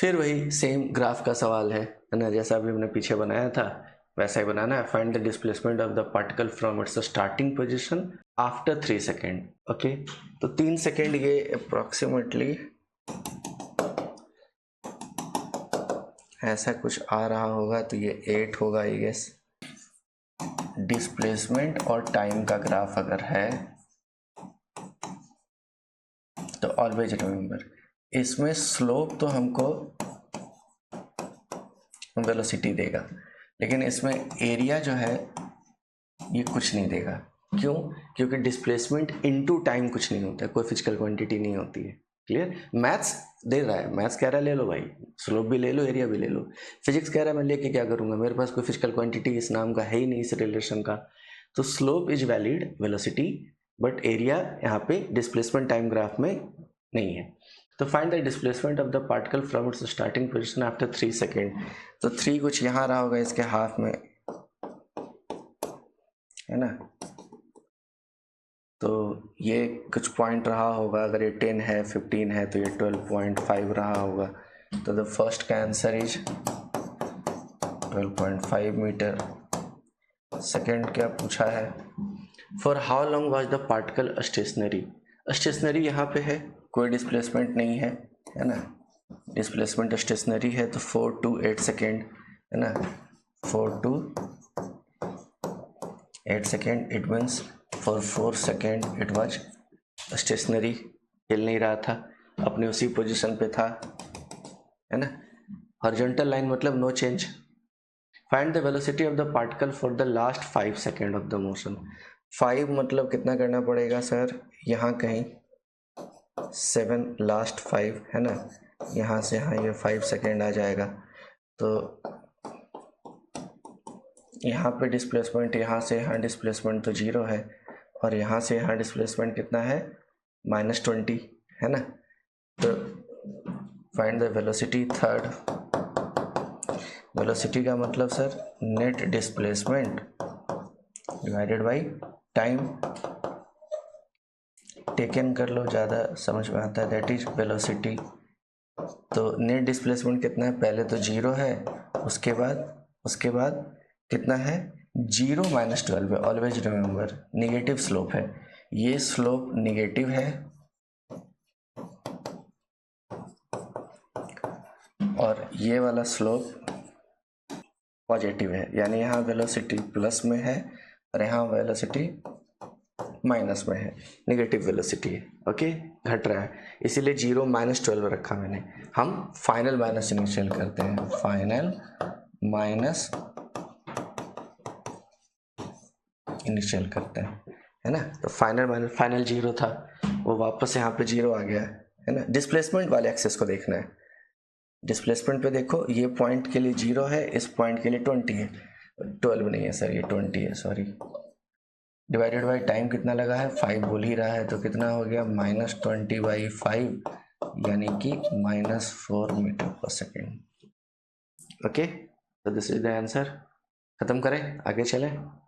फिर वही same graph का सवाल है ना, जैसा अभी हमने पीछे बनाया था वैसा ही बनाना है। Find the displacement of the particle from its starting position after 3 second. Okay, तो 3 सेकेंड ये अप्रोक्सीमेटली ऐसा कुछ आ रहा होगा, तो ये 8 होगा आई गेस। डिस्प्लेसमेंट और टाइम का ग्राफ अगर है तो ऑलवेज रिमेंबर इसमें स्लोप तो हमको वेलोसिटी देगा, लेकिन इसमें एरिया जो है ये कुछ नहीं देगा। क्यों? क्योंकि डिस्प्लेसमेंट इनटू टाइम कुछ नहीं होता है, कोई फिजिकल क्वांटिटी नहीं होती है। क्लियर? मैथ्स दे रहा है, मैथ्स कह रहा है ले लो भाई, स्लोप भी ले लो, एरिया भी ले लो। फिजिक्स कह रहा है मैं लेके क्या करूंगा, मेरे पास कोई फिजिकल क्वांटिटी इस नाम का है ही नहीं, इस रिलेशन का। तो slope is valid velocity, but area यहाँ पे डिस्प्लेसमेंट टाइम ग्राफ में नहीं है। तो find the displacement of the particle from its starting position after 3 second. तो 3 कुछ यहाँ रहा होगा इसके हाफ में, है ना। तो ये कुछ पॉइंट रहा होगा, अगर ये 10 है 15 है तो ये 12.5 रहा होगा। तो द फर्स्ट का आंसर इज 12.5 मीटर। सेकेंड क्या पूछा है, for how long was the particle stationary. Stationary यहाँ पे है, कोई डिस्प्लेसमेंट नहीं है, है ना। डिस्प्लेसमेंट स्टेशनरी है तो 4 to 8 सेकेंड, है ना। 4 to 8 second, it means for 4 second it was stationary, हिल नहीं रहा था, अपने उसी पोजीशन पे था, है ना। हॉरिजॉन्टल लाइन मतलब no change. Find the velocity of the particle for the last 5 second of the motion. 5 मतलब कितना करना पड़ेगा सर, यहाँ कहीं 7 लास्ट 5, है ना। यहाँ से यहाँ ये 5 सेकेंड आ जाएगा। तो यहाँ पे डिस्प्लेसमेंट, यहाँ से यहाँ डिस्प्लेसमेंट तो 0 है, और यहाँ से यहाँ डिस्प्लेसमेंट कितना है, -20, है ना। तो find the velocity third. Velocity का मतलब sir net displacement divided by time. Taken कर लो, ज़्यादा समझ में आता है, दैट इज वेलोसिटी। तो नेट डिस्प्लेसमेंट कितना है, पहले तो 0 है, उसके बाद कितना है, 0 - 12 है। ऑलवेज रिमेंबर निगेटिव स्लोप है, ये स्लोप निगेटिव है और ये वाला स्लोप पॉजिटिव है, यानी यहाँ वेलोसिटी प्लस में है और यहाँ वेलोसिटी माइनस में है, निगेटिव वेलोसिटी है। ओके, घट रहा है, इसीलिए 0 - 12 रखा मैंने। हम फाइनल माइनस इनिशियल करते हैं, फाइनल माइनस इनिशियल करते हैं, है ना। तो फाइनल माइनस फाइनल 0 था, वो वापस यहाँ पे 0 आ गया, है ना। डिस्प्लेसमेंट वाले एक्सेस को देखना है। डिस्प्लेसमेंट पे देखो, ये पॉइंट के लिए 0 है, इस पॉइंट के लिए 20 है, 12 नहीं है सर, ये 20 है, सॉरी। डिवाइडेड बाई टाइम कितना लगा है, 5 बोल ही रहा है, तो कितना हो गया, -20/5, यानी कि -4 मीटर पर सेकेंड। ओके, तो दिस इज द आंसर। खत्म करें, आगे चलें।